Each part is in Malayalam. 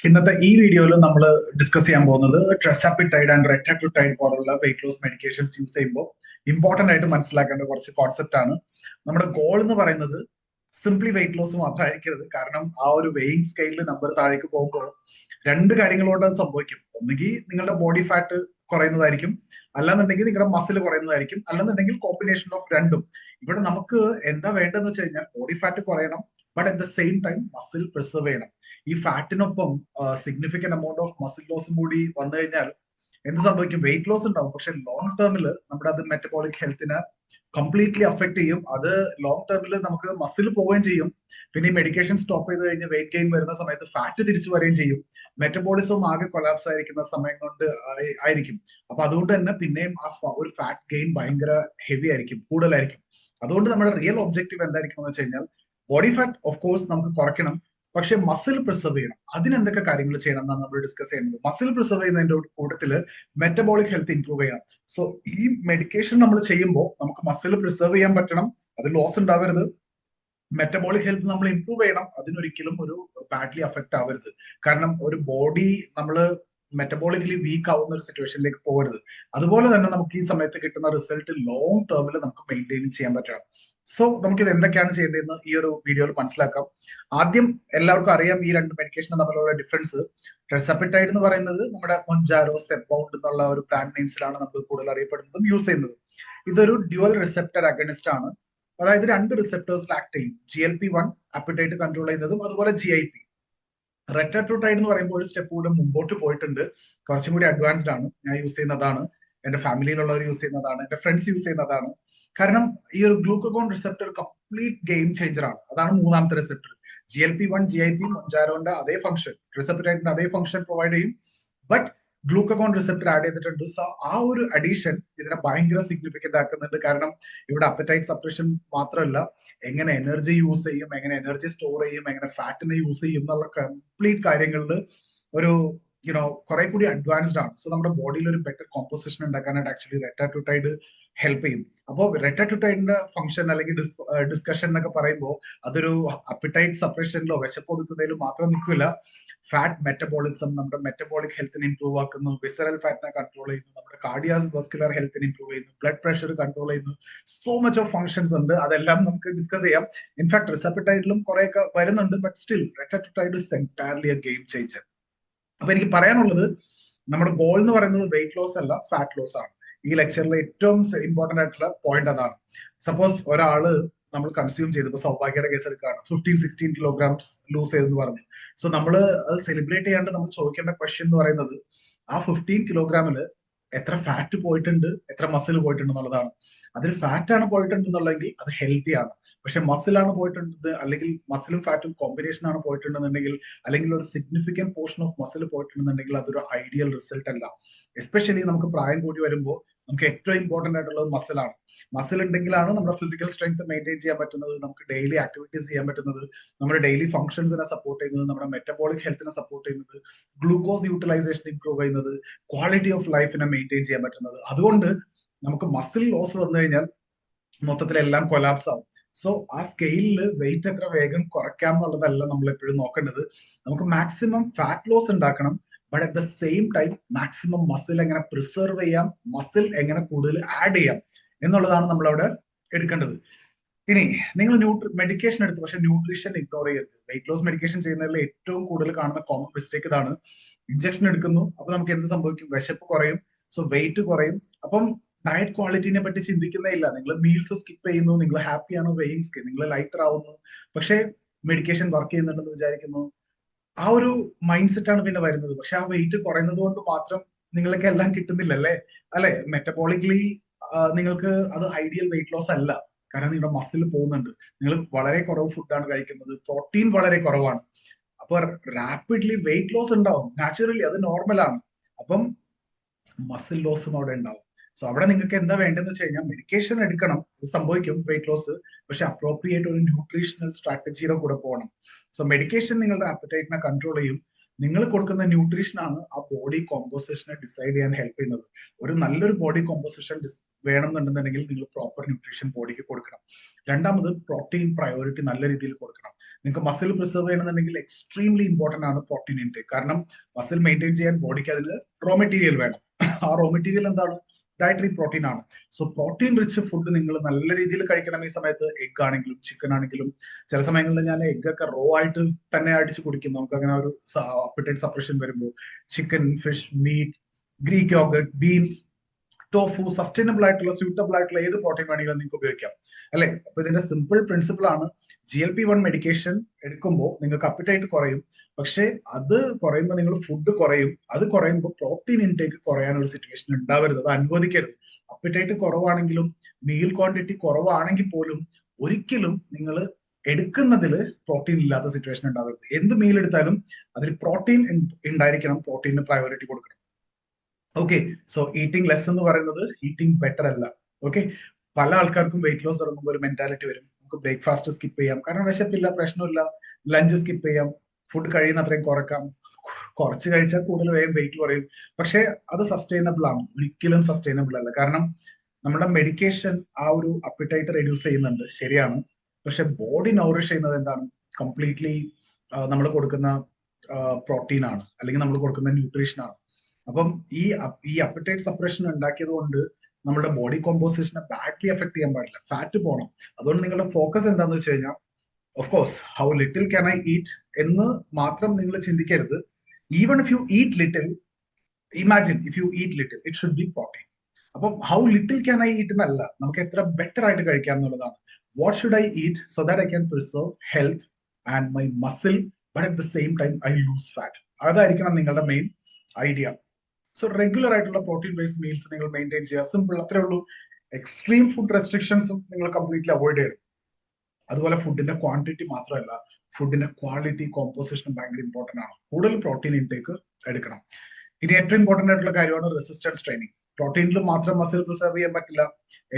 ഇന്നത്തെ ഈ വീഡിയോയിൽ നമ്മൾ ഡിസ്കസ് ചെയ്യാൻ പോകുന്നത് ട്രെസാപ്പിറ്റൈഡ് ആൻഡ് റെറ്റാട്രിറ്റൈഡ് പോലുള്ള വെയിറ്റ് ലോസ് മെഡിക്കേഷൻസ് യൂസ് ചെയ്യുമ്പോൾ ഇമ്പോർട്ടന്റ് ആയിട്ട് മനസ്സിലാക്കേണ്ട കുറച്ച് കോൺസെപ്റ്റ് ആണ്. നമ്മുടെ ഗോൾ എന്ന് പറയുന്നത് സിംപ്ലി വെയിറ്റ് ലോസ് മാത്രമായിരിക്കരുത്. കാരണം ആ ഒരു വെയിങ് സ്കെയിലിൽ നമ്പർ താഴേക്ക് പോകുമ്പോൾ രണ്ട് കാര്യങ്ങളോട് അത് സംഭവിക്കും. ഒന്നുകിൽ നിങ്ങളുടെ ബോഡി ഫാറ്റ് കുറയുന്നതായിരിക്കും, അല്ലാന്നുണ്ടെങ്കിൽ നിങ്ങളുടെ മസിൽ കുറയുന്നതായിരിക്കും, അല്ലെന്നുണ്ടെങ്കിൽ കോമ്പിനേഷൻ ഓഫ് രണ്ടും. ഇവിടെ നമുക്ക് എന്താ വേണ്ടതെന്ന് വെച്ച് കഴിഞ്ഞാൽ ബോഡി ഫാറ്റ് കുറയണം, but at the same time muscle preserve ചെയ്യണം. ഈ ഫാറ്റിനൊപ്പം സിഗ്നിഫിക്കന്റ് എമൗണ്ട് ഓഫ് മസിൽ ലോസും കൂടി വന്നു കഴിഞ്ഞാൽ എന്ത് സംഭവിക്കും? വെയിറ്റ് ലോസ് ഉണ്ടാവും, പക്ഷെ ലോങ് ടേമിൽ നമ്മുടെ അത് മെറ്റബോളിക് ഹെൽത്തിനെ കംപ്ലീറ്റ്ലി അഫക്ട് ചെയ്യും. അത് ലോങ് ടേമിൽ നമുക്ക് മസിൽ പോവുകയും ചെയ്യും. പിന്നെ ഈ മെഡിക്കേഷൻ സ്റ്റോപ്പ് ചെയ്ത് കഴിഞ്ഞ് വെയിറ്റ് ഗെയിൻ വരുന്ന സമയത്ത് ഫാറ്റ് തിരിച്ചു വരികയും ചെയ്യും. മെറ്റബോളിസം ആകെ കൊലാപ്സ് ആയിരിക്കുന്ന സമയം കൊണ്ട് ആയിരിക്കും. അപ്പൊ അതുകൊണ്ട് തന്നെ പിന്നെയും ഒരു ഫാറ്റ് ഗെയിൻ ഭയങ്കര ഹെവി ആയിരിക്കും, കൂടുതലായിരിക്കും. അതുകൊണ്ട് നമ്മുടെ റിയൽ ഒബ്ജക്റ്റീവ് എന്തായിരിക്കും എന്ന് വെച്ച് കഴിഞ്ഞാൽ ബോഡി ഫാറ്റ് ഓഫ് കോഴ്സ് നമുക്ക് കുറയ്ക്കണം, പക്ഷെ മസിൽ പ്രിസർവ് ചെയ്യണം. അതിന് എന്തൊക്കെ കാര്യങ്ങൾ ചെയ്യണം എന്നാണ് നമ്മൾ ഡിസ്കസ് ചെയ്യുന്നത്. മസിൽ പ്രിസർവ് ചെയ്യുന്നതിന്റെ കൂട്ടത്തിൽ മെറ്റബോളിക് ഹെൽത്ത് ഇംപ്രൂവ് ചെയ്യണം. സോ ഈ മെഡിക്കേഷൻ നമ്മൾ ചെയ്യുമ്പോൾ നമുക്ക് മസിൽ പ്രിസർവ് ചെയ്യാൻ പറ്റണം, അത് ലോസ് ഉണ്ടാവരുത്. മെറ്റബോളിക് ഹെൽത്ത് നമ്മൾ ഇംപ്രൂവ് ചെയ്യണം, അതിനൊരിക്കലും ഒരു ബാഡ്ലി അഫക്റ്റ് ആവരുത്. കാരണം ഒരു ബോഡി നമ്മൾ മെറ്റബോളിക്കലി വീക്ക് ആവുന്ന ഒരു സിറ്റുവേഷനിലേക്ക് പോകരുത്. അതുപോലെ തന്നെ നമുക്ക് ഈ സമയത്ത് കിട്ടുന്ന റിസൾട്ട് ലോങ് ടേമിൽ നമുക്ക് മെയിൻറ്റെയിൻ ചെയ്യാൻ പറ്റണം. സോ നമുക്കിത് എന്തൊക്കെയാണ് ചെയ്യേണ്ടതെന്ന് ഈ ഒരു വീഡിയോയിൽ മനസ്സിലാക്കാം. ആദ്യം എല്ലാവർക്കും അറിയാം ഈ രണ്ട് മെഡിക്കേഷനും തമ്മിലുള്ള ഡിഫറൻസ്. ട്രെസാപ്പിറ്റൈഡ് എന്ന് പറയുന്നത് നമ്മുടെ മൊഞ്ചാരോ, സെപ്പൗണ്ട് എന്നുള്ള ഒരു ബ്രാൻഡ് നെയിംസിലാണ് നമ്മൾ കൂടുതൽ അറിയപ്പെടുന്നതും യൂസ് ചെയ്യുന്നത്. ഇതൊരു ഡ്യുവൽ റിസെപ്റ്റർ അഗണിസ്റ്റ് ആണ്. അതായത് രണ്ട് റിസെപ്റ്റേഴ്സിൽ ആക്ട് ചെയ്യും. GLP-1 അപ്പറ്റൈറ്റ് കൺട്രോൾ ചെയ്യുന്നതും അതുപോലെ GIP. റെറ്റാട്രിറ്റൈഡ് എന്ന് പറയുമ്പോൾ ഒരു സ്റ്റെപ്പ് കൂടെ മുമ്പോട്ട് പോയിട്ടുണ്ട്, കുറച്ചും കൂടി അഡ്വാൻസ്ഡ് ആണ്. ഞാൻ യൂസ് ചെയ്യുന്നതാണ്, എന്റെ ഫാമിലിയിലുള്ളവർ യൂസ് ചെയ്യുന്നതാണ്, എന്റെ ഫ്രണ്ട്സ് യൂസ് ചെയ്യുന്നതാണ്. കാരണം ഈ ഒരു glucagon receptor complete game changer ആണ്. അതാണ് മൂന്നാമത്തെ റിസെപ്റ്റർ. GLP-1 GIP മൊഞ്ചാരോന്റെ അതേ ഫംഗ്ഷൻ, റിസെപ്റ്റൈഡിന്റെ അതേ ഫംഗ്ഷൻ പ്രൊവൈഡ് ചെയ്യും, ബട്ട് ഗ്ലൂക്കഗോൺ റിസെപ്റ്റർ ആഡ് ചെയ്തിട്ടുണ്ട്. സോ ആ ഒരു അഡീഷൻ ഇതിനെ ഭയങ്കര സിഗ്നിഫിക്കന്റ് ആക്കുന്നുണ്ട്. കാരണം ഇവിടെ അപ്പറ്റൈറ്റ് സപ്രഷൻ മാത്രമല്ല, എങ്ങനെ എനർജി യൂസ് ചെയ്യും, എങ്ങനെ എനർജി സ്റ്റോർ ചെയ്യും, എങ്ങനെ ഫാറ്റിനെ യൂസ് ചെയ്യും എന്നുള്ള കംപ്ലീറ്റ് കാര്യങ്ങളിൽ ഒരു കുറെ കൂടി അഡ്വാൻസ്ഡ് ആണ്. സോ നമ്മുടെ ബോഡിയിൽ ഒരു ബെറ്റർ കോമ്പോസിഷൻ ഉണ്ടാക്കാനായിട്ട് ആക്ച്വലി റെറ്റാട്രിറ്റൈഡ് ഹെൽപ്പ് ചെയ്യും. അപ്പോൾ റെറ്റാട്രിറ്റൈഡിന്റെ ഫംഗ്ഷൻ അല്ലെങ്കിൽ ഡിസ്കഷൻ എന്നൊക്കെ പറയുമ്പോൾ അതൊരു അപ്പിറ്റൈറ്റ് സപ്രഷനിലോ വിശപ്പ് കൊടുക്കുന്നതിലോ മാത്രം നിൽക്കില്ല. ഫാറ്റ് മെറ്റബോളിസം, നമ്മുടെ മെറ്റബോളിക് ഹെൽത്തിനെ ഇംപ്രൂവ് ആക്കുന്നു, വിസറൽ ഫാറ്റിനെ കൺട്രോൾ ചെയ്യുന്നു, നമ്മുടെ കാർഡിയാസ് വസ്കുലർ ഹെൽത്തിനെ ഇംപ്രൂവ് ചെയ്യുന്നു, ബ്ലഡ് പ്രഷർ കൺട്രോൾ ചെയ്യുന്നു. സോ മച്ച് ഓഫ് ഫംഗ്ഷൻസ് ഉണ്ട്, അതെല്ലാം നമുക്ക് ഡിസ്കസ് ചെയ്യാം. ഇൻഫാക്ട് റിസെപ്റ്റൈഡിലും കുറെയൊക്കെ വരുന്നുണ്ട്, but still retatrutide is entirely a game changer. അപ്പൊ എനിക്ക് പറയാനുള്ളത്, നമ്മുടെ ഗോൾ എന്ന് പറയുന്നത് വെയിറ്റ് ലോസ് അല്ല, ഫാറ്റ് ലോസ് ആണ്. ഈ ലെക്ചറിലെ ഏറ്റവും ഇമ്പോർട്ടന്റ് ആയിട്ടുള്ള പോയിന്റ് അതാണ്. സപ്പോസ് ഒരാള് നമ്മൾ കൺസ്യൂം ചെയ്ത്, ഇപ്പൊ സൗഭാഗ്യയുടെ കേസ് എടുക്കുകയാണ്, 15-16 kilograms ലൂസ് ചെയ്തെന്ന് പറഞ്ഞു. സോ നമ്മൾ അത് സെലിബ്രേറ്റ് ചെയ്യാണ്ട് നമ്മൾ ചോദിക്കേണ്ട ക്വസ്റ്റ്യൻ എന്ന് പറയുന്നത്, ആ 15 kilograms എത്ര ഫാറ്റ് പോയിട്ടുണ്ട്, എത്ര മസിൽ പോയിട്ടുണ്ട് എന്നുള്ളതാണ്. അതിൽ ഫാറ്റ് ആണ് പോയിട്ടുണ്ടെന്നുള്ളെങ്കിൽ അത് ഹെൽത്തി ആണ്. പക്ഷെ മസിലാണ് പോയിട്ടുണ്ട്, അല്ലെങ്കിൽ മസിലും ഫാറ്റും കോമ്പിനേഷൻ ആണ് പോയിട്ടുണ്ടെന്നുണ്ടെങ്കിൽ, അല്ലെങ്കിൽ ഒരു സിഗ്നിഫിക്കന്റ് പോർഷൻ ഓഫ് മസിൽ പോയിട്ടുണ്ടെന്നുണ്ടെങ്കിൽ അതൊരു ഐഡിയൽ റിസൾട്ട് അല്ല. എസ്പെഷ്യലി നമുക്ക് പ്രായം കൂടി വരുമ്പോൾ നമുക്ക് ഏറ്റവും ഇമ്പോർട്ടന്റ് ആയിട്ടുള്ളത് മസിലാണ്. മസിൽ ഉണ്ടെങ്കിലാണ് നമ്മുടെ ഫിസിക്കൽ സ്ട്രെങ്ത് മെയിൻറ്റെയിൻ ചെയ്യാൻ പറ്റുന്നത്, നമുക്ക് ഡെയിലി ആക്ടിവിറ്റീസ് ചെയ്യാൻ പറ്റുന്നത്, നമ്മുടെ ഡെയിലി ഫംഗ്ഷൻസിനെ സപ്പോർട്ട് ചെയ്യുന്നത്, നമ്മുടെ മെറ്റബോളിക് ഹെൽത്തിനെ സപ്പോർട്ട് ചെയ്യുന്നത്, ഗ്ലൂക്കോസ് യൂട്ടിലൈസേഷൻ ഇംപ്രൂവ് ചെയ്യുന്നത്, ക്വാളിറ്റി ഓഫ് ലൈഫിനെ മെയിൻറ്റെയിൻ ചെയ്യാൻ പറ്റുന്നത്. അതുകൊണ്ട് നമുക്ക് മസിൽ ലോസ് വന്നു കഴിഞ്ഞാൽ മൊത്തത്തിലെല്ലാം കൊലാപ്സ് ആവും. സോ ആ സ്കെയിലിൽ വെയിറ്റ് എത്ര വേഗം കുറയ്ക്കാം എന്നുള്ളതല്ല നമ്മൾ എപ്പോഴും നോക്കേണ്ടത്. നമുക്ക് മാക്സിമം ഫാറ്റ് ലോസ് ഉണ്ടാക്കണം, but at the same time maximum muscle എങ്ങനെ പ്രിസർവ് ചെയ്യാം, മസിൽ എങ്ങനെ കൂടുതൽ ആഡ് ചെയ്യാം എന്നുള്ളതാണ് നമ്മൾ അവിടെ എടുക്കേണ്ടത്. ഇനി നിങ്ങൾ മെഡിക്കേഷൻ എടുത്തു, പക്ഷെ ന്യൂട്രീഷൻ ഇഗ്നോർ ചെയ്യരുത്. വെയിറ്റ് ലോസ് മെഡിക്കേഷൻ ചെയ്യുന്നതിൽ ഏറ്റവും കൂടുതൽ കാണുന്ന കോമൺ മിസ്റ്റേക്ക് ഇതാണ്. ഇഞ്ചക്ഷൻ എടുക്കുന്നു, അപ്പൊ നമുക്ക് എന്ത് സംഭവിക്കും? വിശപ്പ് കുറയും, സോ വെയിറ്റ് കുറയും. അപ്പം ഡയറ്റ് ക്വാളിറ്റിനെ പറ്റി ചിന്തിക്കുന്നേ ഇല്ല. നിങ്ങൾ മീൽസ് സ്കിപ്പ് ചെയ്യുന്നു, നിങ്ങൾ ഹാപ്പിയാണ്, വെയിങ് നിങ്ങൾ ലൈറ്റർ ആവുന്നു, പക്ഷെ മെഡിക്കേഷൻ വർക്ക് ചെയ്യുന്നുണ്ടെന്ന് വിചാരിക്കുന്നു. ആ ഒരു മൈൻഡ് സെറ്റ് ആണ് പിന്നെ വരുന്നത്. പക്ഷെ ആ വെയിറ്റ് കുറയുന്നത് കൊണ്ട് മാത്രം നിങ്ങൾക്ക് എല്ലാം കിട്ടുന്നില്ലല്ലേ? അല്ലെ? മെറ്റബോളിക്കലി നിങ്ങൾക്ക് അത് ഐഡിയൽ വെയിറ്റ് ലോസ് അല്ല. കാരണം നിങ്ങളുടെ മസിൽ പോകുന്നുണ്ട്, നിങ്ങൾ വളരെ കുറവ് ഫുഡാണ് കഴിക്കുന്നത്, പ്രോട്ടീൻ വളരെ കുറവാണ്. അപ്പൊ റാപ്പിഡ്ലി വെയിറ്റ് ലോസ് ഉണ്ടാവും, നാച്ചുറലി അത് നോർമലാണ്. അപ്പം മസിൽ ലോസും അവിടെ ഉണ്ടാവും. സോ അവിടെ നിങ്ങൾക്ക് എന്താ വേണ്ടതെന്ന് വെച്ച് കഴിഞ്ഞാൽ മെഡിക്കേഷൻ എടുക്കണം, ഇത് സംഭവിക്കും വെയിറ്റ് ലോസ്, പക്ഷെ അപ്രോപ്രിയേറ്റ് ഒരു ന്യൂട്രീഷണൽ സ്ട്രാറ്റജിയുടെ കൂടെ പോകണം. സോ മെഡിക്കേഷൻ നിങ്ങളുടെ അപ്പറ്റൈറ്റിനെ കൺട്രോൾ ചെയ്യും, നിങ്ങൾ കൊടുക്കുന്ന ന്യൂട്രീഷൻ ആണ് ആ ബോഡി കോമ്പോസിഷനെ ഡിസൈഡ് ചെയ്യാൻ ഹെൽപ്പ് ചെയ്യുന്നത്. ഒരു നല്ലൊരു ബോഡി കോമ്പോസിഷൻ വേണമെന്നുണ്ടെന്നുണ്ടെങ്കിൽ നിങ്ങൾ പ്രോപ്പർ ന്യൂട്രീഷൻ ബോഡിക്ക് കൊടുക്കണം. രണ്ടാമത് പ്രോട്ടീൻ പ്രയോറിറ്റി നല്ല രീതിയിൽ കൊടുക്കണം. നിങ്ങൾക്ക് മസിൽ പ്രിസർവ് ചെയ്യണമെന്നുണ്ടെങ്കിൽ എക്സ്ട്രീംലി ഇമ്പോർട്ടന്റ് ആണ് പ്രോട്ടീൻ ഇൻടേക്ക്. കാരണം മസിൽ മെയിൻറ്റെയിൻ ചെയ്യാൻ ബോഡിക്ക് അതിന് റോ മെറ്റീരിയൽ വേണം. ആ റോ മെറ്റീരിയൽ എന്താണ്? ഡയറ്ററി പ്രോട്ടീൻ ആണ്. സോ പ്രോട്ടീൻ റിച്ച് ഫുഡ് നിങ്ങൾ നല്ല രീതിയിൽ കഴിക്കണം. ഈ സമയത്ത് എഗ് ആണെങ്കിലും ചിക്കൻ ആണെങ്കിലും, ചില സമയങ്ങളിൽ ഞാൻ എഗ് ഒക്കെ റോ ആയിട്ട് തന്നെ അടിച്ച് കുടിക്കും. നമുക്ക് അങ്ങനെ ഒരു അപ്പറ്റൈറ്റ് സപ്രഷൻ വരുമ്പോൾ chicken, fish, meat, Greek yogurt, beans, tofu, sustainable ആയിട്ടുള്ള സ്യൂട്ടബിൾ ആയിട്ടുള്ള ഏത് പ്രോട്ടീൻ വേണമെങ്കിലും നിങ്ങൾക്ക് ഉപയോഗിക്കാം, അല്ലെ? അപ്പൊ ഇതിന്റെ സിമ്പിൾ പ്രിൻസിപ്പിൾ ആണ്, GLP-1 മെഡിക്കേഷൻ എടുക്കുമ്പോൾ നിങ്ങൾക്ക് അപ്പിറ്റൈറ്റ് കുറയും. പക്ഷെ അത് കുറയുമ്പോൾ നിങ്ങൾ ഫുഡ് കുറയും. അത് കുറയുമ്പോൾ പ്രോട്ടീൻ ഇൻടേക്ക് കുറയാനുള്ള സിറ്റുവേഷൻ ഉണ്ടാവരുത്, അത് അനുവദിക്കരുത്. അപ്പിറ്റൈറ്റ് കുറവാണെങ്കിലും മീൽ ക്വാണ്ടിറ്റി കുറവാണെങ്കിൽ പോലും ഒരിക്കലും നിങ്ങൾ എടുക്കുന്നതിൽ പ്രോട്ടീൻ ഇല്ലാത്ത സിറ്റുവേഷൻ ഉണ്ടാവരുത്. എന്ത് മീൽ എടുത്താലും അതിൽ പ്രോട്ടീൻ ഉണ്ടായിരിക്കണം, പ്രോട്ടീന് പ്രയോറിറ്റി കൊടുക്കണം. ഓക്കെ, സോ ഈറ്റിംഗ് ലെസ് എന്ന് പറയുന്നത് ഈറ്റിംഗ് ബെറ്റർ അല്ല. ഓക്കെ, പല ആൾക്കാർക്കും വെയിറ്റ് ലോസ് തുടങ്ങുമ്പോൾ ഒരു മെന്റാലിറ്റി വരും, നമുക്ക് ബ്രേക്ക്ഫാസ്റ്റ് സ്കിപ്പ് ചെയ്യാം, കാരണം വിശപ്പില്ല, പ്രശ്നമില്ല, ലഞ്ച് സ്കിപ്പ് ചെയ്യാം, ഫുഡ് കഴിയുന്ന അത്രയും കുറക്കാം, കുറച്ച് കഴിച്ചാൽ കൂടുതൽ വേഗം വെയിറ്റ് കുറയും. പക്ഷെ അത് സസ്റ്റൈനബിൾ ആണ്? ഒരിക്കലും സസ്റ്റൈനബിൾ അല്ല. കാരണം നമ്മുടെ മെഡിക്കേഷൻ ആ ഒരു അപ്പിറ്റൈറ്റ് റെഡ്യൂസ് ചെയ്യുന്നുണ്ട്, ശരിയാണ്. പക്ഷെ ബോഡി നൗറിഷ് ചെയ്യുന്നത് എന്താണ്? കംപ്ലീറ്റ്ലി നമ്മൾ കൊടുക്കുന്ന പ്രോട്ടീൻ ആണ്, അല്ലെങ്കിൽ നമ്മൾ കൊടുക്കുന്ന ന്യൂട്രീഷൻ ആണ്. അപ്പം ഈ അപ്പറ്റൈറ്റ് സപ്രഷൻ ഉണ്ടാക്കിയത് കൊണ്ട് നമ്മുടെ ബോഡി കോമ്പോസിഷനെ ബാഡ്ലി എഫക്ട് ചെയ്യാൻ പാടില്ല, ഫാറ്റ് പോകണം. അതുകൊണ്ട് നിങ്ങളുടെ ഫോക്കസ് എന്താന്ന് വെച്ച് കഴിഞ്ഞാൽ, of course how little can I eat എന്ന് മാത്രം നിങ്ങൾ ചിന്തിക്കരുത്. Even if you eat little, imagine if you eat little, it should be protein. അപ്പം how little can I eat എന്നല്ല, നമുക്ക് എത്ര ബെറ്റർ ആയിട്ട് കഴിക്കാം എന്നുള്ളതാണ്. What should I eat so that I can preserve health and my muscle, but at the same time I lose fat. അതായിരിക്കണം നിങ്ങളുടെ മെയിൻ ഐഡിയ. സോ റെഗുലർ ആയിട്ടുള്ള പ്രോട്ടീൻ ബേസ്ഡ് മീൽസ് നിങ്ങൾ മെയിൻറ്റെയിൻ ചെയ്യുക, സിമ്പിൾ, അത്രേ ഉള്ളൂ. എക്സ്ട്രീം ഫുഡ് റെസ്ട്രിക്ഷൻസും നിങ്ങൾ കംപ്ലീറ്റ്ലി അവോയ്ഡ് ചെയ്യണം. അതുപോലെ ഫുഡിന്റെ ക്വാണ്ടിറ്റി മാത്രമല്ല, ഫുഡിന്റെ ക്വാളിറ്റി, കോമ്പോസിഷനും ഭയങ്കര ഇമ്പോർട്ടന്റ് ആണ്. കൂടുതൽ പ്രോട്ടീൻ ഇൻടേക്ക് എടുക്കണം. ഇനി ഏറ്റവും ഇമ്പോർട്ടന്റ് ആയിട്ടുള്ള കാര്യമാണ് റെസിസ്റ്റൻസ് ട്രെയിനിങ്. പ്രോട്ടീനിൽ മാത്രം മസിൽ പ്രിസർവ് ചെയ്യാൻ പറ്റില്ല.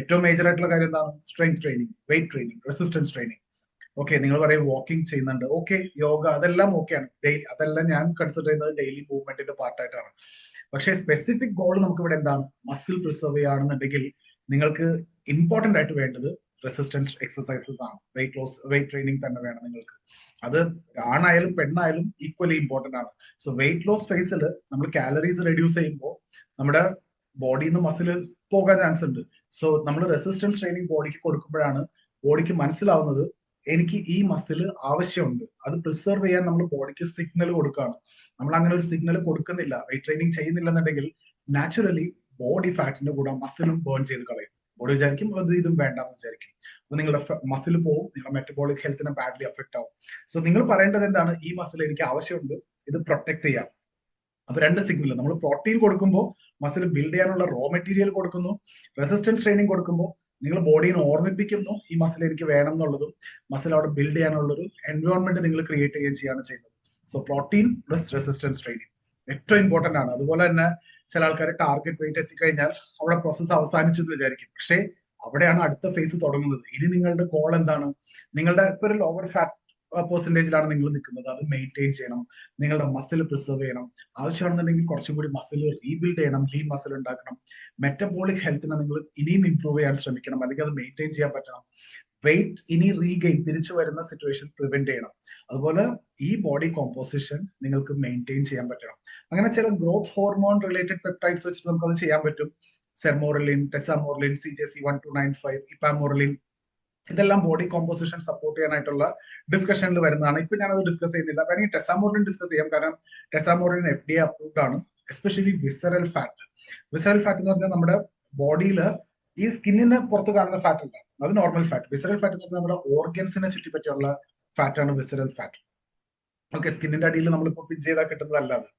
ഏറ്റവും മേജർ ആയിട്ടുള്ള കാര്യം എന്താണ്? Strength training, wait training, resistance training. Okay, നിങ്ങൾ പറയും വാക്കിംഗ് ചെയ്യുന്നുണ്ട്, ഓക്കെ, യോഗ, അതെല്ലാം ഓക്കെയാണ്. ഡെയിലി അതെല്ലാം ഞാൻ കൺസിഡർ ചെയ്യുന്നത് ഡെയിലി മൂവ്മെന്റിന്റെ പാർട്ടായിട്ടാണ്. പക്ഷേ സ്പെസിഫിക് ഗോൾ നമുക്ക് ഇവിടെ എന്താണ്? മസിൽ പ്രിസർവ് ചെയ്യുകയാണെന്നുണ്ടെങ്കിൽ നിങ്ങൾക്ക് ഇമ്പോർട്ടന്റ് ആയിട്ട് വേണ്ടത് റെസിസ്റ്റൻസ് എക്സസൈസസ് ആണ്. വെയിറ്റ് ലോസ്, വെയിറ്റ് ട്രെയിനിങ് തന്നെ വേണം നിങ്ങൾക്ക്. അത് ആണായാലും പെണ്ണായാലും ഈക്വലി ഇമ്പോർട്ടന്റ് ആണ്. സോ വെയിറ്റ് ലോസ് ഫേസിൽ നമ്മൾ കാലറീസ് റെഡ്യൂസ് ചെയ്യുമ്പോൾ നമ്മുടെ ബോഡിയിൽ നിന്ന് മസിൽ പോകാൻ ചാൻസ് ഉണ്ട്. സോ നമ്മൾ റെസിസ്റ്റൻസ് ട്രെയിനിങ് ബോഡിക്ക് കൊടുക്കുമ്പോഴാണ് ബോഡിക്ക് മനസ്സിലാവുന്നത് എനിക്ക് ഈ മസിൽ ആവശ്യമുണ്ട്. അത് പ്രിസർവ് ചെയ്യാൻ നമ്മൾ ബോഡിക്ക് സിഗ്നൽ കൊടുക്കുകയാണ്. നമ്മൾ അങ്ങനെ ഒരു സിഗ്നൽ കൊടുക്കുന്നില്ല, വെയിറ്റ് ട്രെയിനിങ് ചെയ്യുന്നില്ലെന്നുണ്ടെങ്കിൽ നാച്ചുറലി ബോഡി ഫാറ്റിന്റെ കൂടെ മസിലും ബേൺ ചെയ്ത് കളയും. ബോഡി വിചാരിക്കും അത് ഇതും വേണ്ടെന്ന് വിചാരിക്കും. അപ്പൊ നിങ്ങളുടെ മസിൽ പോവും, നിങ്ങളുടെ മെറ്റബോളിക് ഹെൽത്തിനെ ബാഡ്ലി അഫക്ട് ആവും. സോ നിങ്ങൾ പറയേണ്ടത് എന്താണ്? ഈ മസിൽ എനിക്ക് ആവശ്യമുണ്ട്, ഇത് പ്രൊട്ടക്ട് ചെയ്യാം. അപ്പൊ രണ്ട് സിഗ്നൽ, നമ്മൾ പ്രോട്ടീൻ കൊടുക്കുമ്പോൾ മസിൽ ബിൽഡ് ചെയ്യാനുള്ള റോ മെറ്റീരിയൽ കൊടുക്കുന്നു, റെസിസ്റ്റൻസ് ട്രെയിനിങ് കൊടുക്കുമ്പോൾ നിങ്ങൾ ബോഡീനെ ഓർമ്മിപ്പിക്കുന്നു ഈ മസിൽ എനിക്ക് വേണം എന്നുള്ളതും, മസിൽ അവിടെ ബിൽഡ് ചെയ്യാനുള്ളൊരു എൻവയോൺമെന്റ് നിങ്ങൾ ക്രിയേറ്റ് ചെയ്യുകയും ചെയ്യാണ് ചെയ്യുന്നത്. So protein plus resistance training ഏറ്റവും ഇമ്പോർട്ടന്റ് ആണ്. അതുപോലെ തന്നെ ചില ആൾക്കാർ ടാർഗറ്റ് വെയിറ്റ് എത്തിക്കഴിഞ്ഞാൽ അവിടെ പ്രോസസ്സ് അവസാനിച്ചു എന്ന് വിചാരിക്കും. പക്ഷേ അവിടെയാണ് അടുത്ത ഫേസ് തുടങ്ങുന്നത്. ഇനി നിങ്ങളുടെ ഗോൾ എന്താണ്? നിങ്ങളുടെ ഇപ്പൊ ഒരു ലോവർ ഫാറ്റ് പെർസെന്റേജിലാണ് നിങ്ങൾ നിൽക്കുന്നത്, അത് മെയിൻറ്റെയിൻ ചെയ്യണം. നിങ്ങളുടെ മസിൽ പ്രിസർവ് ചെയ്യണം. ആവശ്യമാണെന്നുണ്ടെങ്കിൽ കുറച്ചും കൂടി മസിൽ റീബിൽഡ് ചെയ്യണം, ലീൻ മസിൽ ഉണ്ടാക്കണം. മെറ്റബോളിക് ഹെൽത്തിനെ നിങ്ങൾ ഇനിയും ഇംപ്രൂവ് ചെയ്യാൻ ശ്രമിക്കണം, അല്ലെങ്കിൽ അത് മെയിൻറ്റെയിൻ ചെയ്യാൻ പറ്റണം. വെയിറ്റ് ഇനി റീഗെയിൻ, തിരിച്ചു വരുന്ന സിറ്റുവേഷൻ പ്രിവെന്റ് ചെയ്യണം. അതുപോലെ ഈ ബോഡി കോമ്പോസിഷൻ നിങ്ങൾക്ക് മെയിൻറ്റെയിൻ ചെയ്യാൻ പറ്റണം. അങ്ങനെ ചില ഗ്രോത്ത് ഹോർമോൺ റിലേറ്റഡ് പെപ്റ്റൈഡ്സ് വെച്ചിട്ട് നമുക്കത് ചെയ്യാൻ പറ്റും. സെർമോറലിൻ, ടെസാമോറലിൻ, CJC1295, ഇപ്പാമോറലിൻ, ഇതെല്ലാം ബോഡി കോമ്പോസിഷൻ സപ്പോർട്ട് ചെയ്യാനായിട്ടുള്ള ഡിസ്കഷനിൽ വരുന്നതാണ്. ഇപ്പൊ ഞാനത് ഡിസ്കസ് ചെയ്യുന്നില്ല. വേണമെങ്കിൽ ടെസാമോറലിൻ ഡിസ്കസ് ചെയ്യാം, കാരണം ടെസാമോറലിൻ FDA അപ്രൂവ്ഡ് ആണ്. Especially visceral fat. Visceral fat എന്ന് പറഞ്ഞാൽ നമ്മുടെ ബോഡിയിൽ ഈ സ്കിന്നിന് പുറത്ത് കാണുന്ന ഫാറ്റ് അല്ല, അത് നോർമൽ ഫാറ്റ്. വിസറൽ ഫാറ്റ് എന്ന് പറഞ്ഞാൽ നമ്മുടെ ഓർഗൻസിനെ ചുറ്റിപ്പറ്റിയുള്ള ഫാറ്റാണ് വിസറൽ ഫാറ്റ്. ഓക്കെ, സ്കിന്നിന്റെ അടിയിൽ നമ്മളിപ്പോൾ പിഞ്ച് ചെയ്താൽ കിട്ടുന്നതല്ല, അത്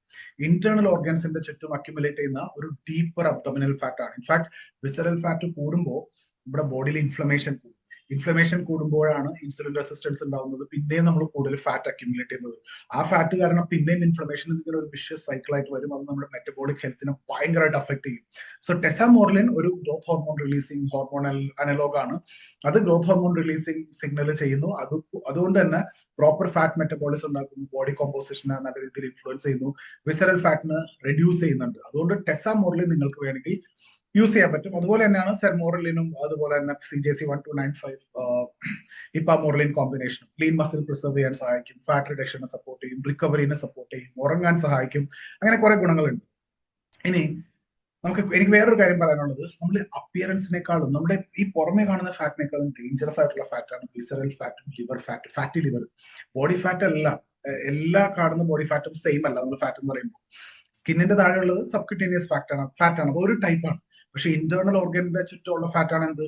ഇന്റേണൽ ഓർഗൻസിന്റെ ചുറ്റും അക്യുമുലേറ്റ് ചെയ്യുന്ന ഒരു ഡീപ്പർ അബ്ഡോമിനൽ ഫാറ്റ് ആണ്. ഇൻഫാക്ട് വിസറൽ ഫാറ്റ് കൂടുമ്പോൾ നമ്മുടെ ബോഡിയിൽ ഇൻഫ്ലമേഷൻ കൂടും. ഇൻഫ്ലമേഷൻ കൂടുമ്പോഴാണ് ഇൻസുലിൻ റെസിസ്റ്റൻസ് ഉണ്ടാവുന്നത്, പിന്നെയും നമ്മൾ കൂടുതൽ ഫാറ്റ് അക്യുമുലേറ്റ് ചെയ്യുന്നത്. ആ ഫാറ്റ് കാരണം പിന്നെയും ഇൻഫ്ലമേഷൻ, ഇതിങ്ങനെ ഒരു വിഷ്യസ് സൈക്കിൾ ആയിട്ട് വരും. അത് നമ്മുടെ മെറ്റബോളിക് ഹെൽത്തിനെ ഭയങ്കരമായിട്ട് അഫക്ട് ചെയ്യും. സോ ടെസാമോറലിൻ ഒരു growth hormone releasing hormonal analogue ആണ്. അത് ഗ്രോത്ത് ഹോർമോൺ റിലീസിങ് സിഗ്നൽ ചെയ്യുന്നു. അതുകൊണ്ട് തന്നെ പ്രോപ്പർ ഫാറ്റ് മെറ്റബോളിസം ഉണ്ടാക്കുന്നു, ബോഡി കോമ്പോസിഷനെ നല്ല രീതിയിൽ ഇൻഫ്ലുവൻസ് ചെയ്യുന്നു, വിസറൽ ഫാറ്റിന് റെഡ്യൂസ് ചെയ്യുന്നുണ്ട്. അതുകൊണ്ട് ടെസാമോറലിൻ നിങ്ങൾക്ക് വേണമെങ്കിൽ യൂസ് ചെയ്യാൻ പറ്റും. അതുപോലെ തന്നെയാണ് സെർമോറലിനും അതുപോലെ തന്നെ CJC1295 ഇപ്പാമോറലിൻ കോമ്പിനേഷനും ലീൻ മസിൽ പ്രിസർവ് ചെയ്യാൻ സഹായിക്കും, ഫാറ്റ് റിഡക്ഷനെ സപ്പോർട്ട് ചെയ്യും, റിക്കവറിനെ സപ്പോർട്ട് ചെയ്യും, ഉറങ്ങാൻ സഹായിക്കും. അങ്ങനെ കുറെ ഗുണങ്ങളുണ്ട്. ഇനി എനിക്ക് വേറൊരു കാര്യം പറയാനുള്ളത്, നമ്മൾ അപ്പിയറൻസിനേക്കാളും നമ്മുടെ ഈ പുറമെ കാണുന്ന ഫാറ്റിനേക്കാളും ഡേഞ്ചറസ് ആയിട്ടുള്ള ഫാറ്റാണ് വിസറൽ ഫാറ്റും liver fat, fatty liver. Body fat അല്ല, എല്ലാ കാണുന്ന ബോഡി ഫാറ്റും സെയിം അല്ല. നമ്മൾ ഫാറ്റ് എന്ന് പറയുമ്പോൾ സ്കിന്നിന്റെ താഴെയുള്ളത് സബ്ക്യൂട്ടേനിയസ് ഫാറ്റ് ആണ്, അത് ഒരു ടൈപ്പാണ്. പക്ഷെ ഇന്റേണൽ ഓർഗനിന്റെ ചുറ്റുമുള്ള ഫാറ്റാണ് എന്ത്,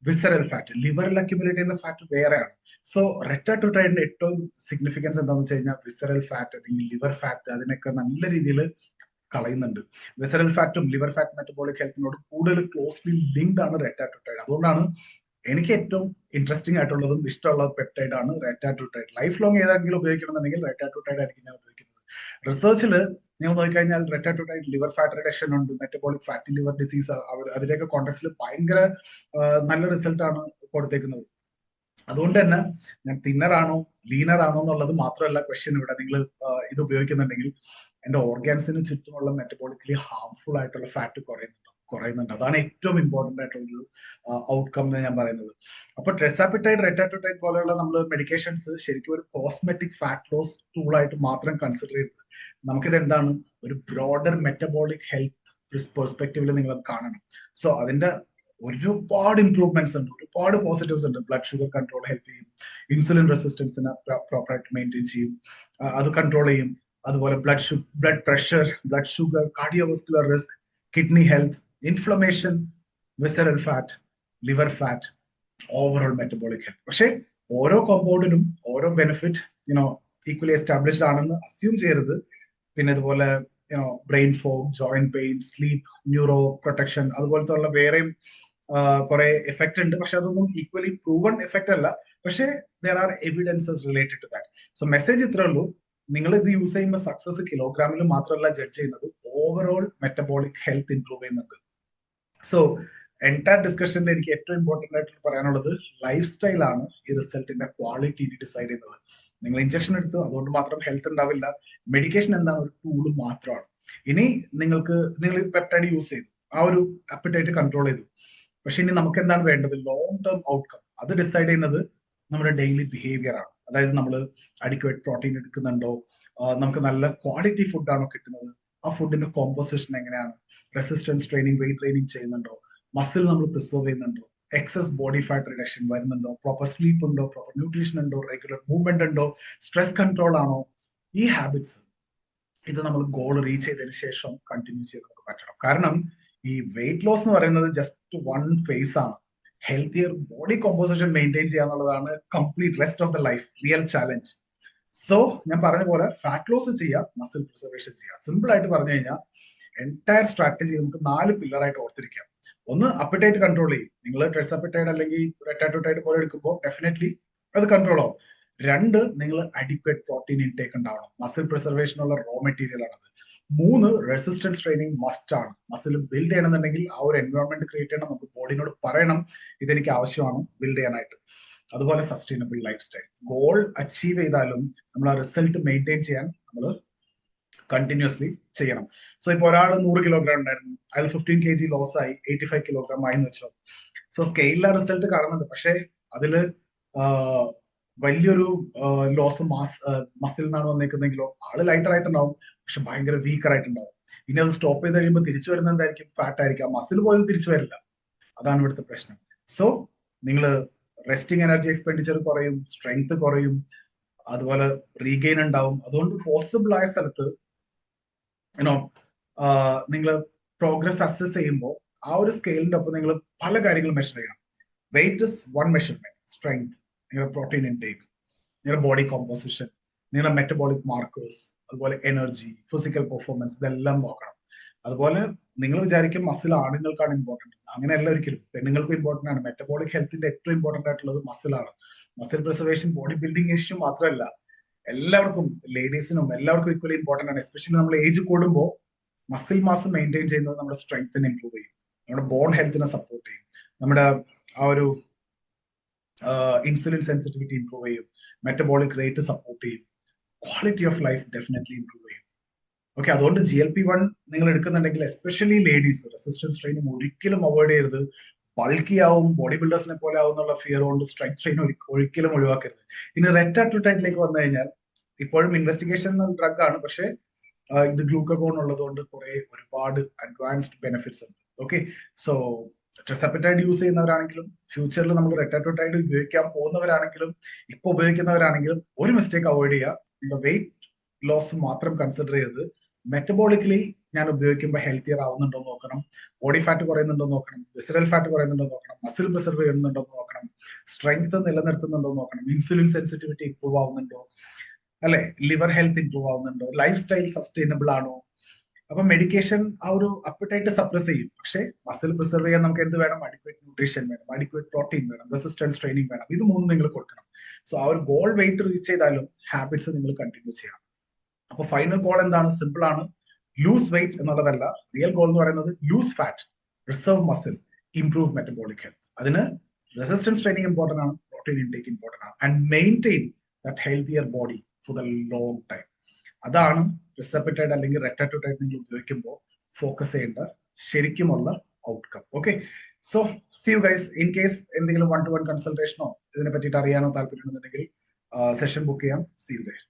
വിസറൽ ഫാറ്റ്. ലിവറിൽ അക്യുമുലേറ്റ് ചെയ്യുന്ന ഫാറ്റ് വേറെയാണ്. സോ റെറ്റാട്യൂട്ടൈഡിന്റെ ഏറ്റവും സിഗ്നിഫിക്കൻസ് എന്താണെന്ന് വെച്ച് കഴിഞ്ഞാൽ വിസറൽ ഫാറ്റ് അല്ലെങ്കിൽ ലിവർ ഫാറ്റ് അതിനൊക്കെ നല്ല രീതിയിൽ കളയുന്നുണ്ട്. വിസറൽ ഫാറ്റും ലിവർ ഫാറ്റ് മെറ്റബോളിക് ഹെൽത്തിനോട് കൂടുതൽ ക്ലോസ്ലി ലിങ്ക്ഡ് ആണ് റെറ്റാട്യൂട്ടൈഡ്. അതുകൊണ്ടാണ് എനിക്ക് ഏറ്റവും ഇൻട്രസ്റ്റിംഗ് ആയിട്ടുള്ളതും ഇഷ്ടമുള്ള പെപ്റ്റൈഡ് ആണ് റെറ്റാട്യൂട്ടൈഡ്. ലൈഫ് ലോങ് ഏതെങ്കിലും ഉപയോഗിക്കണമെന്നുണ്ടെങ്കിൽ റെറ്റാട്യൂട്ടൈഡ് ആയിരിക്കും ഞാൻ ഉപയോഗിക്കുന്നത്. റിസർച്ചിൽ നിങ്ങൾ നോക്കിക്കഴിഞ്ഞാൽ റെറ്റാട്യൂട്ടൈഡ് ലിവർ ഫാറ്റ് റിഡക്ഷൻ ഉണ്ട്, മെറ്റബോളിക് ഫാറ്റി ലിവർ ഡിസീസ്, അതിന്റെയൊക്കെ കോണ്ടെക്സ്റ്റിൽ ഭയങ്കര നല്ല റിസൾട്ട് ആണ് കൊടുത്തേക്കുന്നത്. അതുകൊണ്ട് തന്നെ ഞാൻ തിന്നർ ആണോ ലീനർ ആണോ എന്നുള്ളത് മാത്രമല്ല ക്വസ്റ്റ്യൻ ഇവിടെ. നിങ്ങൾ ഇത് ഉപയോഗിക്കുന്നുണ്ടെങ്കിൽ എന്റെ ഓർഗാൻസിന് ചുറ്റുമുള്ള മെറ്റബോളിക്കലി ഹാർംഫുൾ ആയിട്ടുള്ള ഫാറ്റ് കുറയുന്നുണ്ട്. അതാണ് ഏറ്റവും ഇമ്പോർട്ടന്റ് ആയിട്ടുള്ള ഔട്ട്കം എന്ന് ഞാൻ പറയുന്നത്. അപ്പൊ ട്രെസാപ്പിറ്റൈഡ്, റെറ്റാട്യൂട്ടൈഡ് പോലെയുള്ള നമ്മൾ മെഡിക്കേഷൻസ് ശരിക്കും ഒരു കോസ്മെറ്റിക് ഫാറ്റ് ലോസ് ടൂൾ ആയിട്ട് മാത്രം കൺസിഡർ ചെയ്ത് നമുക്കിത് എന്താണ് ഒരു ബ്രോഡർ മെറ്റബോളിക് ഹെൽത്ത് പെർസ്പെക്റ്റീവിൽ നിങ്ങൾ കാണണം. സോ അതിന്റെ ഒരുപാട് ഇംപ്രൂവ്മെന്റ്സ് ഉണ്ട്, ഒരുപാട് പോസിറ്റീവ്സ് ഉണ്ട്. ബ്ലഡ് ഷുഗർ കൺട്രോൾ ഹെൽപ്പ് ചെയ്യും, ഇൻസുലിൻ റെസിസ്റ്റൻസിനെ പ്രോപ്പറായിട്ട് മെയിൻറ്റെയിൻ ചെയ്യും, അത് കൺട്രോൾ ചെയ്യും. അതുപോലെ blood pressure, blood sugar, cardiovascular risk, kidney health, inflammation, visceral fat, liver fat, overall metabolic health. പക്ഷേ ഓരോ കോമ്പൗണ്ടിനും ഓരോ ബെനിഫിറ്റ് ഈക്വലി എസ്റ്റാബ്ലിഷ്ഡ് ആണെന്ന് അസ്യൂം ചെയ്യരുത്. പിന്നെ അതുപോലെ brain fog, joint pain, sleep, neuro protection, അതുപോലത്തെ ഉള്ള വേറെയും കുറെ എഫക്റ്റ് ഉണ്ട്. പക്ഷെ അതൊന്നും ഈക്വലി പ്രൂവൺ എഫക്റ്റ് അല്ല. പക്ഷേ there are evidences related to that. So message ഇത്രേ ഉള്ളൂ, നിങ്ങൾ ഇത് യൂസ് ചെയ്യുമ്പോൾ സക്സസ് കിലോഗ്രാമിൽ മാത്രമല്ല ജഡ്ജ് ചെയ്യുന്നത്, ഓവറോൾ മെറ്റബോളിക് ഹെൽത്ത് ഇംപ്രൂവ് ചെയ്യുന്നുണ്ട്. സോ എൻറ്റയർ ഡിസ്കഷനിൽ എനിക്ക് ഏറ്റവും ഇമ്പോർട്ടന്റ് ആയിട്ട് പറയാനുള്ളത് ലൈഫ് സ്റ്റൈലാണ് ഈ റിസൾട്ടിന്റെ ക്വാളിറ്റി ഡിസൈഡ് ചെയ്യുന്നത്. നിങ്ങൾ ഇഞ്ചക്ഷൻ എടുത്തു അതുകൊണ്ട് മാത്രം ഹെൽത്ത് ഉണ്ടാവില്ല. മെഡിക്കേഷൻ എന്താണ്, ഒരു ടൂള് മാത്രമാണ്. ഇനി നിങ്ങൾ പെപ്റ്റൈഡ് യൂസ് ചെയ്തു, ആ ഒരു അപ്പറ്റൈറ്റ് കൺട്രോൾ ചെയ്തു. പക്ഷെ ഇനി നമുക്ക് എന്താണ് വേണ്ടത്, ലോങ് ടേം ഔട്ട്കം. അത് ഡിസൈഡ് ചെയ്യുന്നത് നമ്മുടെ ഡെയിലി ബിഹേവിയർ ആണ്. അതായത് നമ്മൾ അഡിക്വേറ്റ് പ്രോട്ടീൻ എടുക്കുന്നുണ്ടോ, നമുക്ക് നല്ല ക്വാളിറ്റി ഫുഡാണോ കിട്ടുന്നത്, ആ ഫുഡിന്റെ കോമ്പോസിഷൻ എങ്ങനെയാണ്, റെസിസ്റ്റൻസ് ട്രെയിനിങ്, വെയിറ്റ് ട്രെയിനിങ് ചെയ്യുന്നുണ്ടോ, മസിൽ നമ്മൾ പ്രിസർവ് ചെയ്യുന്നുണ്ടോ, എക്സസ് ബോഡി ഫാറ്റ് റിഡക്ഷൻ വരുന്നുണ്ടോ, പ്രോപ്പർ സ്ലീപ്പ് ഉണ്ടോ, പ്രോപ്പർ ന്യൂട്രീഷൻ ഉണ്ടോ, റെഗുലർ മൂവ്മെന്റ് ഉണ്ടോ, സ്ട്രെസ് കൺട്രോൾ ആണോ. ഈ ഹാബിറ്റ്സ് ഇത് നമ്മൾ ഗോൾ റീച്ച് ചെയ്തതിനു ശേഷം കണ്ടിന്യൂ ചെയ്ത് നമുക്ക് പറ്റണം. കാരണം ഈ വെയിറ്റ് ലോസ് എന്ന് പറയുന്നത് ജസ്റ്റ് വൺ ഫേസ് ആണ്. ഹെൽത്തിയർ ബോഡി കോമ്പോസിഷൻ മെയിൻറ്റെയിൻ ചെയ്യുക എന്നുള്ളതാണ് complete rest of the life real challenge. So ഞാൻ പറഞ്ഞ പോലെ ഫാറ്റ് ലോസ് ചെയ്യുക, മസിൽ പ്രിസർവേഷൻ ചെയ്യുക. സിമ്പിൾ ആയിട്ട് പറഞ്ഞു കഴിഞ്ഞാൽ എൻറ്റയർ സ്ട്രാറ്റജി നമുക്ക് 4 പില്ലറായിട്ട് ഓർത്തിരിക്കാം. ഒന്ന്, അപ്പറ്റൈറ്റ് കൺട്രോൾ ചെയ്യും. നിങ്ങൾ ട്രെസാപ്പിറ്റൈഡ് അല്ലെങ്കിൽ റെറ്റാട്യൂട്ടൈഡ് പോലെ എടുക്കുമ്പോൾ ഡെഫിനറ്റ്ലി അത് കൺട്രോൾ ആവും. 2, നിങ്ങൾ അഡിക്വേറ്റ് പ്രോട്ടീൻ ഇൻടേക്ക് ഉണ്ടാവണം. മസിൽ പ്രിസർവേഷനുള്ള റോ മെറ്റീരിയൽ ആണത്. 3, റെസിസ്റ്റൻസ് ട്രെയിനിങ് മസ്റ്റ് ആണ്. മസിൽ ബിൽഡ് ചെയ്യണമെന്നുണ്ടെങ്കിൽ ആ ഒരു എൻവയോൺമെന്റ് ക്രിയേറ്റ് ചെയ്യണം. നമുക്ക് ബോഡിനോട് പറയണം ഇതെനിക്ക് ആവശ്യമാണ് ബിൽഡ് ചെയ്യാനായിട്ട്. അതുപോലെ sustainable life style. Goal achieve ചെയ്താലും നമ്മൾ ആ റിസൾട്ട് മെയിൻറ്റെയിൻ ചെയ്യാൻ നമ്മൾ കണ്ടിന്യൂസ്ലി ചെയ്യണം. സോ ഇപ്പൊ ഒരാൾ 100 കിലോഗ്രാം ഉണ്ടായിരുന്നു, അയാൾ 15 kg ലോസ് ആയി 85 കിലോഗ്രാം ആയി എന്ന് വെച്ചോ. സോ സ്കെയിലിലെ റിസൾട്ട് കാണുന്നുണ്ട്, പക്ഷെ അതില് വലിയൊരു ലോസ് മസിൽ നിന്നാണ് വന്നേക്കുന്നെങ്കിലോ ആള് ലൈറ്റർ ആയിട്ടുണ്ടാവും, പക്ഷെ ഭയങ്കര വീക്കർ ആയിട്ടുണ്ടാവും. ഇനി അത് സ്റ്റോപ്പ് ചെയ്ത് കഴിയുമ്പോൾ തിരിച്ചു വരുന്നത് എന്തായിരിക്കും, ഫാറ്റ് ആയിരിക്കും. മസിൽ പോയത് തിരിച്ചു വരില്ല. അതാണ് ഇവിടുത്തെ പ്രശ്നം. സോ നിങ്ങൾ റെസ്റ്റിംഗ് എനർജി എക്സ്പെൻഡിച്ചർ കുറയും, സ്ട്രെങ്ത് കുറയും, അതുപോലെ റീഗെയിൻ ഉണ്ടാവും. അതുകൊണ്ട് പോസിബിൾ ആയ സ്ഥലത്ത് നിങ്ങൾ പ്രോഗ്രസ് അസസ് ചെയ്യുമ്പോൾ ആ ഒരു സ്കെയിലിന്റെ ഒപ്പം നിങ്ങൾ പല കാര്യങ്ങളും മെഷർ ചെയ്യണം. Weight is one measurement, strength, നിങ്ങളുടെ പ്രോട്ടീൻ ഇൻടേക്ക്, നിങ്ങളുടെ ബോഡി കോമ്പോസിഷൻ, നിങ്ങളുടെ മെറ്റബോളിക് മാർക്കേഴ്സ്, അതുപോലെ എനർജി, ഫിസിക്കൽ പെർഫോമൻസ്, ഇതെല്ലാം നോക്കണം. അതുപോലെ നിങ്ങൾ വിചാരിക്കും മസിൽ ആണുങ്ങൾക്കാണ് ഇമ്പോർട്ടന്റ്, അങ്ങനെയല്ല ഒരിക്കലും. പെണ്ണുങ്ങൾക്കും ഇമ്പോർട്ടന്റ് ആണ്. മെറ്റബോളിക് ഹെൽത്തിന്റെ ഏറ്റവും ഇമ്പോർട്ടന്റ് ആയിട്ടുള്ളത് മസിലാണ്. Muscle preservation body building issue മാത്രമല്ല, എല്ലാവർക്കും, ലേഡീസിനും എല്ലാവർക്കും ഈക്വലി ഇമ്പോർട്ടന്റ് ആണ്. എസ്പെഷ്യലി നമ്മൾ ഏജ് കൂടുമ്പോൾ മസിൽ മാസ് മെയിൻറ്റെയിൻ ചെയ്യുന്നത് നമ്മുടെ സ്ട്രെങ്ത്തിനെ ഇംപ്രൂവ് ചെയ്യും, നമ്മുടെ ബോൺ ഹെൽത്തിനെ സപ്പോർട്ട് ചെയ്യും, നമ്മുടെ ആ ഒരു ഇൻസുലിൻ സെൻസിറ്റിവിറ്റി ഇംപ്രൂവ് ചെയ്യും, മെറ്റബോളിക് റേറ്റ് സപ്പോർട്ട് ചെയ്യും, quality of life definitely improve ചെയ്യും. ഓക്കെ, അതുകൊണ്ട് GLP-1 നിങ്ങൾ എടുക്കുന്നുണ്ടെങ്കിൽ എസ്പെഷ്യലി ലേഡീസ് റെസിസ്റ്റൻസ് ട്രെയിനിങ് ഒരിക്കലും അവോയ്ഡ് ചെയ്യരുത്. ബൾക്കി ആവും, ബോഡി ബിൽഡേഴ്സിനെ പോലെ ആവും എന്നുള്ള ഫിയർ കൊണ്ട് സ്ട്രെങ്ത് ട്രെയിൻ ഒരിക്കലും ഒഴിവാക്കരുത്. ഇനി റെറ്റാട്രിറ്റൈഡിലേക്ക് വന്നു കഴിഞ്ഞാൽ ഇപ്പോഴും ഇൻവെസ്റ്റിഗേഷൻ ഡ്രഗ് ആണ്, പക്ഷേ ഇത് ഗ്ലൂക്കഗോൺ ഉള്ളതുകൊണ്ട് ഒരുപാട് അഡ്വാൻസ്ഡ് ബെനിഫിറ്റ്സ് ഉണ്ട്. ഓക്കെ, സോ ട്രിസെപ്റ്റൈഡ് യൂസ് ചെയ്യുന്നവരാണെങ്കിലും ഫ്യൂച്ചറിൽ നമ്മൾ റെറ്റാട്രിറ്റൈഡ് ഉപയോഗിക്കാൻ പോകുന്നവരാണെങ്കിലും ഇപ്പൊ ഉപയോഗിക്കുന്നവരാണെങ്കിലും ഒരു മിസ്റ്റേക്ക് അവോയ്ഡ് ചെയ്യുക. വെയിറ്റ് ലോസ് മാത്രം കൺസിഡർ ചെയ്ത് മെറ്റബോളിക്കലി ഞാൻ ഉപയോഗിക്കുമ്പോൾ ഹെൽത്തിയർ ആവുന്നുണ്ടോ എന്ന് നോക്കണം, ബോഡി ഫാറ്റ് കുറയുന്നുണ്ടോ എന്ന് നോക്കണം, വിസറൽ ഫാറ്റ് കുറയുന്നുണ്ടോ എന്ന് നോക്കണം, മസിൽ പ്രിസർവ് ചെയ്യുന്നുണ്ടോ എന്ന് നോക്കണം, സ്ട്രെങ്ത് നിലനിർത്തുന്നുണ്ടോ എന്ന് നോക്കണം, ഇൻസുലിൻ സെൻസിറ്റിവിറ്റി ഇംപ്രൂവ് ആവുന്നുണ്ടോ, അല്ലെ, ലിവർ ഹെൽത്ത് ഇംപ്രൂവ് ആവുന്നുണ്ടോ, ലൈഫ് സ്റ്റൈൽ സസ്റ്റൈനബിൾ ആണോ. അപ്പൊ മെഡിക്കേഷൻ ആ ഒരു അപ്പറ്റൈറ്റ് സപ്രസ് ചെയ്യും, പക്ഷേ മസിൽ പ്രിസർവ് ചെയ്യാൻ നമുക്ക് എന്ത് വേണം? അഡിക്വേറ്റ് ന്യൂട്രീഷൻ വേണം, അഡിക്വേറ്റ് പ്രോട്ടീൻ വേണം, റെസിസ്റ്റൻസ് ട്രെയിനിങ് വേണം. ഇത് മൂന്നും നിങ്ങൾ കൊടുക്കണം. സോ ആ ഒരു ഗോൾ വെയിറ്റ് റീച്ച് ചെയ്താലും ഹാബിറ്റ്സ് നിങ്ങൾ കണ്ടിന്യൂ ചെയ്യണം. അപ്പൊ ഫൈനൽ ഗോൾ എന്താണ്? സിമ്പിൾ ആണ്, ലൂസ് വെയിറ്റ് എന്നുള്ളതല്ല. റിയൽ ഗോൾ എന്ന് പറയുന്നത് lose fat, reserve muscle, improve metabolic health. അതിന് റെസിസ്റ്റൻസ് ട്രെയിനിങ് ഇമ്പോർട്ടന്റ് ആണ്, പ്രോട്ടീൻ ഇൻടേക്ക് ഇമ്പോർട്ടന്റ് ആണ്, and maintain that healthier body for the long time. അതാണ് റിസെപ്റ്റൈഡ് അല്ലെങ്കിൽ റെറ്റാട്രിറ്റൈഡ് നിങ്ങൾ ഉപയോഗിക്കുമ്പോൾ ഫോക്കസ് ചെയ്യേണ്ട ശരിക്കുമുള്ള outcome. Okay, so see you guys. In case എന്തെങ്കിലും 1-to-1 കൺസൾട്ടേഷനോ ഇതിനെ പറ്റിയിട്ട് അറിയാനോ താല്പര്യമുണ്ടെന്നുണ്ടെങ്കിൽ സെഷൻ ബുക്ക് ചെയ്യാം. See you there.